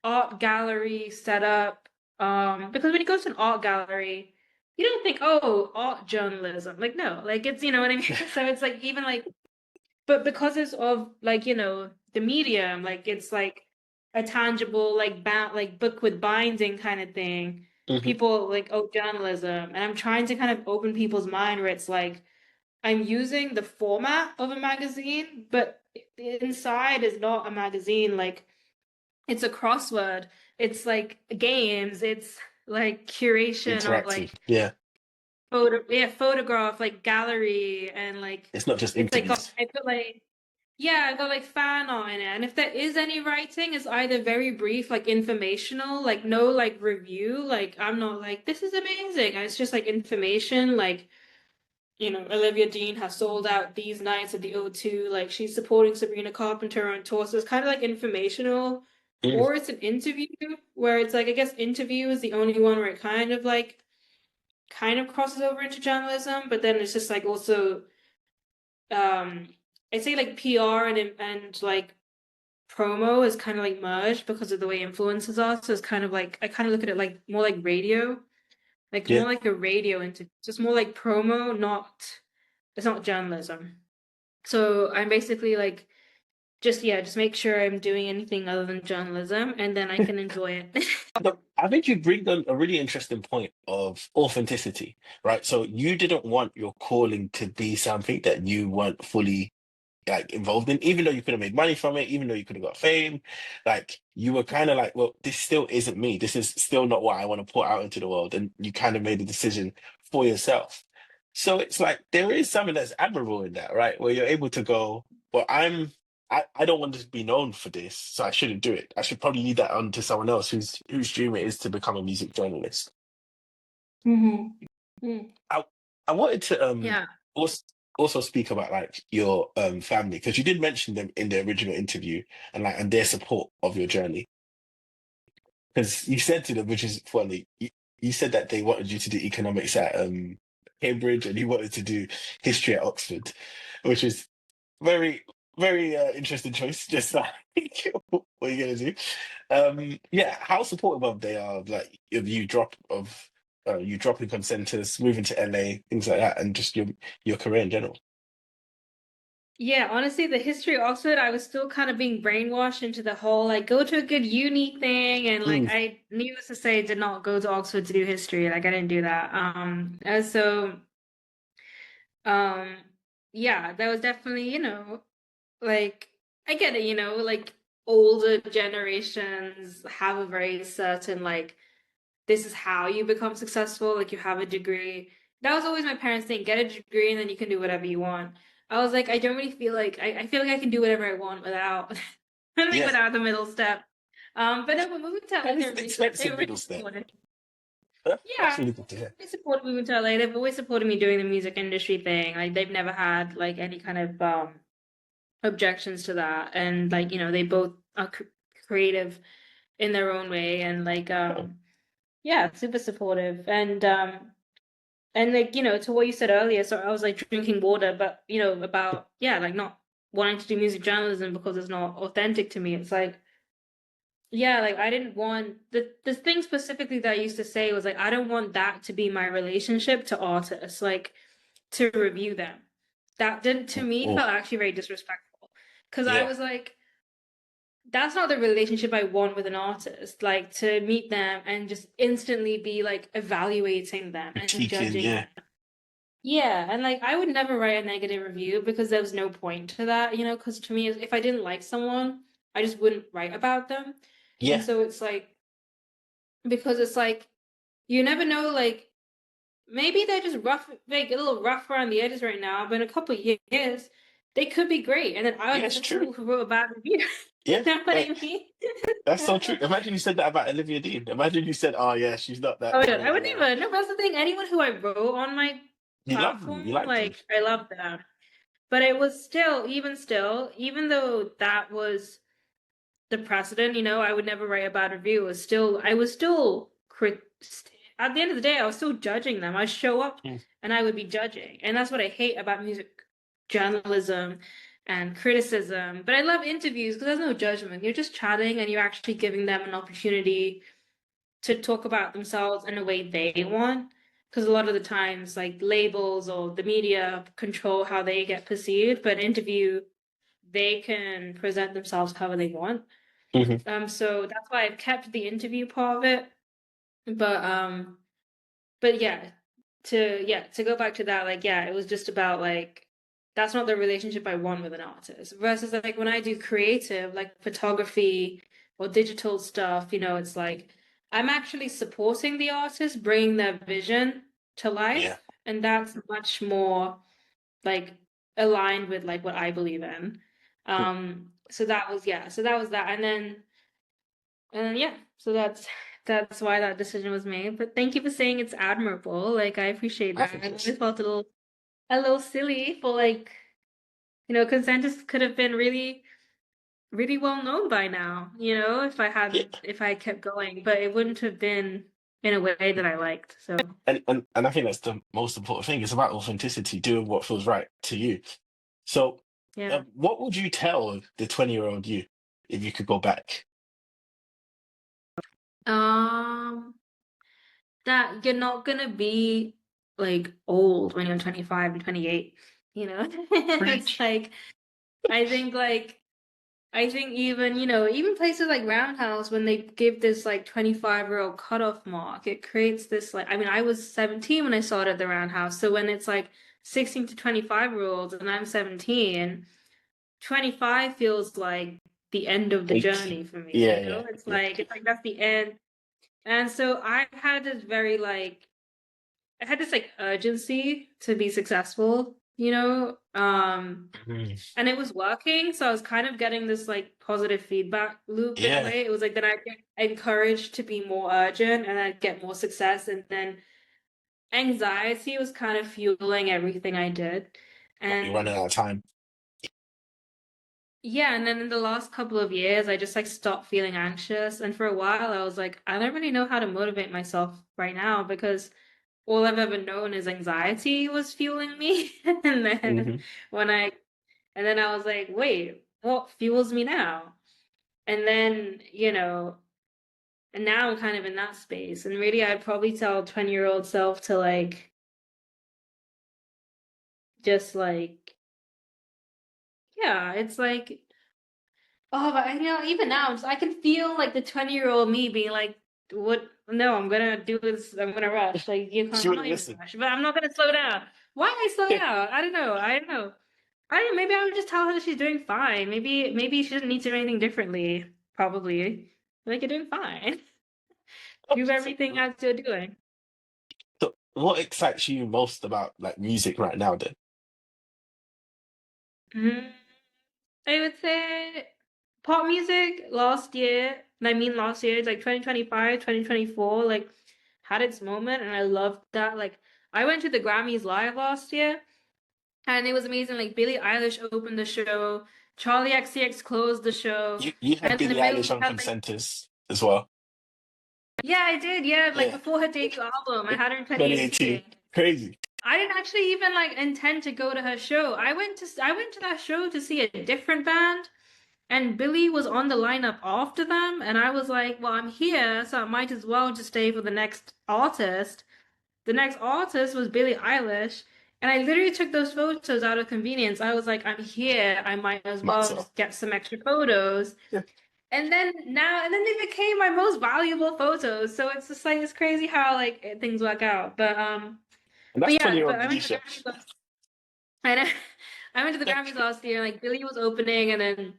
Speaker 2: art gallery setup. Because when you go to an art gallery, you don't think, oh, art journalism. Like, no, like it's, you know what I mean? So it's like, even like, but because it's of like, the medium, like it's like a tangible like like book with binding kind of thing.
Speaker 1: Hmm.
Speaker 2: People like, oh, journalism. And I'm trying to kind of open people's mind where it's like I'm using the format of a magazine, but inside is not a magazine. Like it's a crossword. It's like games. It's like curation of
Speaker 1: Interactive.
Speaker 2: like
Speaker 1: Yeah.
Speaker 2: photograph, like gallery, and like
Speaker 1: It's not just
Speaker 2: it's like
Speaker 1: interviews.
Speaker 2: I put like yeah, I got like fan art in it. And if there is any writing, it's either very brief, like informational, like no like review. Like I'm not like this is amazing. It's just like information, like Olivia Dean has sold out these nights at the O2. Like she's supporting Sabrina Carpenter on tour. So it's kind of like informational.
Speaker 1: Mm.
Speaker 2: Or it's an interview where it's like I guess interview is the only one where it kind of crosses over into journalism, but then it's just like also um I'd say like PR and like promo is kind of like merged because of the way influencers are. So it's kind of like I kind of look at it like more like radio, like
Speaker 1: Yeah.
Speaker 2: more like a radio interview, just more like promo, not it's not journalism. So I'm basically like just make sure I'm doing anything other than journalism and then I can enjoy it.
Speaker 1: Look, I think you bring on a really interesting point of authenticity, right? So you didn't want your calling to be something that you weren't fully like involved in, even though you could have made money from it, even though you could have got fame. Like you were kind of like, well, this still isn't me. This is still not what I want to put out into the world. And you kind of made a decision for yourself. So it's like there is something that's admirable in that, right? Where you're able to go, well, I don't want to be known for this, so I shouldn't do it. I should probably leave that on to someone else whose dream it is to become a music journalist.
Speaker 2: Hmm. Mm.
Speaker 1: I I wanted to
Speaker 2: Yeah.
Speaker 1: also also speak about like your family because you did mention them in the original interview and their support of your journey. Because you said to them, which is funny, you said that they wanted you to do economics at Cambridge and you wanted to do history at Oxford, which is very, very interesting choice. Just like, what are you gonna do? Yeah, how supportive of they are of like of you dropping Concentus, moving to LA, things like that, and just your career in general.
Speaker 2: Yeah, honestly, the history of Oxford, I was still kind of being brainwashed into the whole like go to a good uni thing, and like
Speaker 1: Mm,
Speaker 2: I needless to say, did not go to Oxford to do history. Like I didn't do that. And so um, yeah, that was definitely like I get it. Like older generations have a very certain like this is how you become successful. Like you have a degree. That was always my parents' thing. Get a degree and then you can do whatever you want. I was like, I don't really feel like I feel like I can do whatever I want without really
Speaker 1: yeah,
Speaker 2: without the middle step. But no, but moving to LA,
Speaker 1: and it's an
Speaker 2: they
Speaker 1: expensive
Speaker 2: were
Speaker 1: middle
Speaker 2: really
Speaker 1: step.
Speaker 2: supportive.
Speaker 1: That's
Speaker 2: Yeah,
Speaker 1: really good to hear.
Speaker 2: they supported moving to LA. They've always supported me doing the music industry thing. Like they've never had like any kind of objections to that. And like, they both are creative in their own way and like yeah, super supportive. And like, to what you said earlier, so I was like drinking water, but about yeah, like not wanting to do music journalism because it's not authentic to me. It's like, yeah, like I didn't want the thing specifically that I used to say was like, I don't want that to be my relationship to artists, like to review them. That did to me
Speaker 1: Oh,
Speaker 2: felt actually very disrespectful. Because I
Speaker 1: yeah,
Speaker 2: was like, that's not the relationship I want with an artist. Like to meet them and just instantly be like evaluating them and
Speaker 1: critiquing,
Speaker 2: judging
Speaker 1: yeah,
Speaker 2: them. Yeah, and like I would never write a negative review because there was no point to that, because to me, if I didn't like someone, I just wouldn't write about them. And
Speaker 1: yeah,
Speaker 2: so it's like, because it's like, you never know, like, maybe they're just rough, like a little rough around the edges right now, but in a couple of years, they could be great. And then I
Speaker 1: yeah,
Speaker 2: would be
Speaker 1: it's
Speaker 2: the
Speaker 1: true.
Speaker 2: fool who wrote a bad review. You
Speaker 1: Yeah,
Speaker 2: know what I
Speaker 1: like
Speaker 2: mean?
Speaker 1: that's so true. Imagine you said that about Olivia Dean. Imagine you said, "Oh yeah, she's not
Speaker 2: Oh
Speaker 1: that
Speaker 2: my God, I
Speaker 1: great,"
Speaker 2: wouldn't even, no, that's the thing. Anyone who I wrote on my
Speaker 1: You love them. You
Speaker 2: platform,
Speaker 1: like them.
Speaker 2: like, I love them. But it was still, even though that was the precedent, I would never write a bad review. I was still at the end of the day, I was still judging them. I show up
Speaker 1: Mm.
Speaker 2: and I would be judging. And that's what I hate about music journalism and criticism. But I love interviews because there's no judgment. You're just chatting and you're actually giving them an opportunity to talk about themselves in a way they want. because a lot of the times like labels or the media control how they get perceived, but interview they can present themselves however they want.
Speaker 1: Hmm.
Speaker 2: So that's why I've kept the interview part of it. But but to go back to that, like yeah, it was just about like that's not the relationship I want with an artist. Versus like when I do creative, like photography or digital stuff, it's like I'm actually supporting the artist, bringing their vision to
Speaker 1: Yeah.
Speaker 2: life, and that's much more like aligned with like what I believe in. So that was so that was that, and then yeah, so that's why that decision was made. But thank you for saying it's admirable. Like I appreciate
Speaker 1: I
Speaker 2: that.
Speaker 1: think
Speaker 2: I
Speaker 1: it's
Speaker 2: always felt a little silly for like, Consentus could have been really, really well known by now,
Speaker 1: yeah.
Speaker 2: if I kept going, but it wouldn't have been in a way that I liked. So
Speaker 1: And I think that's the most important thing. It's about authenticity, doing what feels right to you. So,
Speaker 2: yeah.
Speaker 1: what would you tell the 20-year-old you if you could go back?
Speaker 2: Um, that you're not gonna be like old when you're 25 and 28, you know? It's
Speaker 1: Preach.
Speaker 2: like I think even, even places like Roundhouse, when they give this like 25-year-old cutoff mark, it creates this like, I mean, I was 17 when I started the Roundhouse. So when it's like 16 to 25-year-olds and I'm 17, 25 feels like the end of the
Speaker 1: It's,
Speaker 2: journey for me,
Speaker 1: yeah, yeah,
Speaker 2: It's
Speaker 1: yeah.
Speaker 2: like, that's the end. And so I had this like urgency to be successful,
Speaker 1: Mhm.
Speaker 2: and it was working. So I was kind of getting this like positive feedback loop in a
Speaker 1: Yeah,
Speaker 2: way. It was like then I get encouraged to be more urgent and I'd get more success. And then anxiety was kind of fueling everything I did.
Speaker 1: like you're running
Speaker 2: And
Speaker 1: out of time.
Speaker 2: yeah, and then in the last couple of years, I just like stopped feeling anxious. And for a while, I was like, I don't really know how to motivate myself right now because all I've ever known is anxiety was fueling me. And then
Speaker 1: Hmm.
Speaker 2: when I and then I was like, wait, what fuels me now? And then, and now I'm kind of in that space. And really, I'd probably tell 20-year-old self to like, just like, yeah, it's like, oh, but even now, I can feel like the 20-year-old me being like, what? No, I'm gonna do this. I'm gonna rush. Like, you can't,
Speaker 1: She
Speaker 2: I'm
Speaker 1: wouldn't
Speaker 2: not even
Speaker 1: listen.
Speaker 2: rush, but I'm not gonna slow down. Why I slow down? I don't know. I don't know. Maybe I would just tell her that she's doing fine. Maybe she doesn't need to do anything differently. Probably. Like, you're doing fine. Do
Speaker 1: So,
Speaker 2: everything as you're doing.
Speaker 1: so what excites you most about like music right now then?
Speaker 2: Mm, I would say pop music last year, and I mean last year, it's like 2025, 2024, like had its moment, and I loved that. Like, I went to the Grammys live last year, and it was amazing. Like, Billie Eilish opened the show, Charlie XCX closed the show,
Speaker 1: You had
Speaker 2: and in the
Speaker 1: Billie
Speaker 2: middle,
Speaker 1: Eilish
Speaker 2: we
Speaker 1: on
Speaker 2: had like,
Speaker 1: Concentus as well.
Speaker 2: yeah, I did, yeah, like
Speaker 1: Yeah,
Speaker 2: before her debut album, I had her in
Speaker 1: 2018.
Speaker 2: 2018.
Speaker 1: Crazy.
Speaker 2: I didn't actually even like intend to go to her show. I went to that show to see a different band. And Billy was on the lineup after them, and I was like, well, I'm here, so I might as well just stay for the next artist. The next artist was Billie Eilish, and I literally took those photos out of convenience. I was like, I'm here, I might as
Speaker 1: Might as
Speaker 2: well
Speaker 1: well.
Speaker 2: just get some extra photos.
Speaker 1: Yeah.
Speaker 2: And then they became my most valuable photos. So it's just like it's crazy how like things work out. But
Speaker 1: And
Speaker 2: but
Speaker 1: that's
Speaker 2: yeah,
Speaker 1: 20-year-old
Speaker 2: but I went to the
Speaker 1: Vidisha.
Speaker 2: Grammys I know. I went to the Grammys last year. Like Billy was opening, and then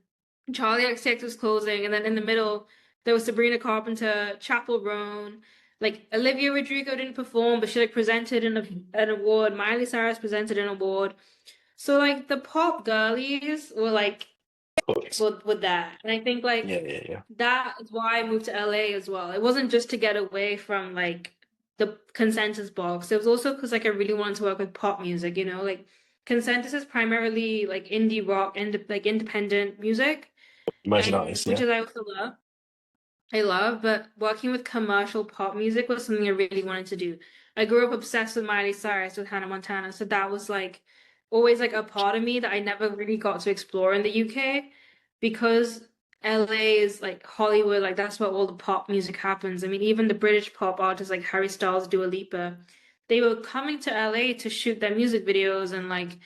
Speaker 2: Charlie XCX was closing, and then in the middle there was Sabrina Carpenter, Chappell Roan. Like Olivia Rodrigo didn't perform, but she like presented an award. Miley Cyrus presented an award. So like the pop girlies were like with that, and I think like
Speaker 1: Yeah, yeah, yeah.
Speaker 2: that is why I moved to LA as well. It wasn't just to get away from like the Consensus box. It was also because like I really wanted to work with pop music, like Consensus is primarily like indie rock and like independent music,
Speaker 1: Emerging
Speaker 2: and
Speaker 1: artists,
Speaker 2: which
Speaker 1: yeah.
Speaker 2: is I also love. I love, but working with commercial pop music was something I really wanted to do. I grew up obsessed with Miley Cyrus, with Hannah Montana, so that was like always like a part of me that I never really got to explore in the UK because LA is like Hollywood, like that's where all the pop music happens. I mean, even the British pop artists like Harry Styles, Dua Lipa, they were coming to LA to shoot their music videos, and like,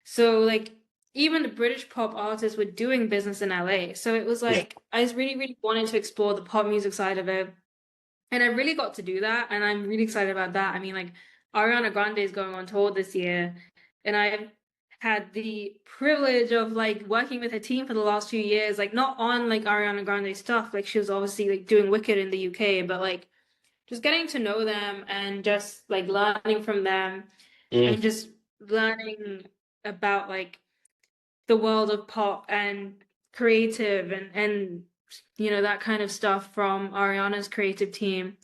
Speaker 2: so like even the British pop artists were doing business in LA. So it was
Speaker 1: Yeah.
Speaker 2: like I just really, really wanted to explore the pop music side of it. And I really got to do that, and I'm really excited about that. I mean, like Ariana Grande is going on tour this year, and I've had the privilege of like working with her team for the last few years, like not on like Ariana Grande stuff, like she was obviously like doing Wicked in the UK, but like just getting to know them and just like learning from them
Speaker 1: Mm.
Speaker 2: and just learning about like the world of pop and creative and you know that kind of stuff from Ariana's creative team,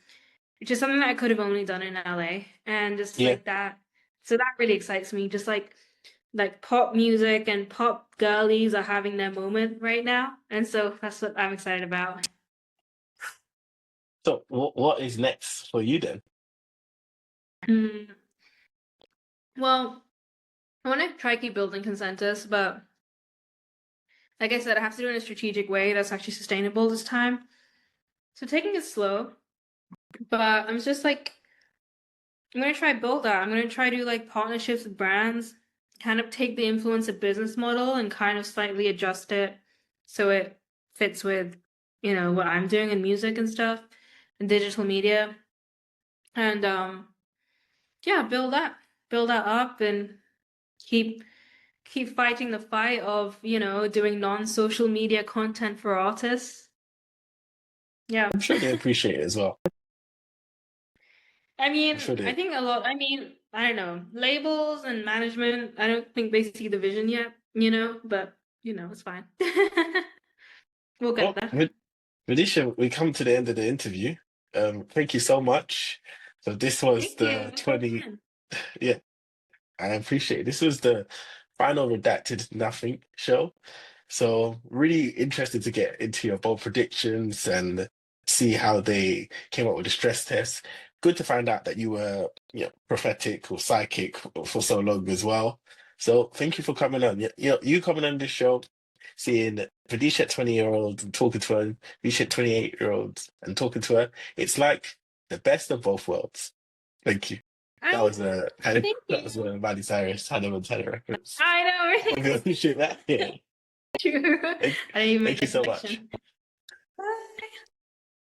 Speaker 2: which is something that I could have only done in LA, and just
Speaker 1: Yeah.
Speaker 2: like that. So that really excites me. Just like pop music and pop girlies are having their moment right now, and so that's what I'm excited about.
Speaker 1: So what is next for you then?
Speaker 2: Mm. Well, I want to try keep building Concentus, but like I said, I have to do it in a strategic way that's actually sustainable this time. So taking it slow, but I'm just like I'm gonna try build that. I'm gonna try to do like partnerships with brands, kind of take the influencer business model and kind of slightly adjust it so it fits with, you know, what I'm doing in music and stuff and digital media. And yeah, build that up and keep keep fighting the fight of, you know, doing non-social media content for artists. Yeah.
Speaker 1: I'm sure they appreciate it as well.
Speaker 2: I
Speaker 1: I'm
Speaker 2: mean,
Speaker 1: sure
Speaker 2: I
Speaker 1: they.
Speaker 2: think a lot, I mean, I don't know, labels and management, I don't think they see the vision yet, you know, but, you know, it's fine. We'll get
Speaker 1: Well,
Speaker 2: there.
Speaker 1: Vidisha, we come to the end of the interview. Thank you so much. So this was
Speaker 2: Thank you.
Speaker 1: the
Speaker 2: It was
Speaker 1: 20.
Speaker 2: fun.
Speaker 1: Yeah, I appreciate it. This was the final Redacted Nothing show. So really interested to get into your bold predictions and see how they came up with the stress test. Good to find out that you were, prophetic or psychic for so long as well. So thank you for coming on. You coming on this show, seeing Vidisha 20-year-old and talking to her, Vidisha 28-year-old and talking to her. It's like the best of both worlds. Thank you. That
Speaker 2: I
Speaker 1: was a kind of
Speaker 2: thank
Speaker 1: that was
Speaker 2: you.
Speaker 1: a Miley Cyrus Hannah Montana reference.
Speaker 2: I know,
Speaker 1: Hope you
Speaker 2: right?
Speaker 1: appreciate that. Yeah.
Speaker 2: True.
Speaker 1: Thank,
Speaker 2: I didn't even
Speaker 1: thank
Speaker 2: make
Speaker 1: you
Speaker 2: the
Speaker 1: so much.
Speaker 2: connection.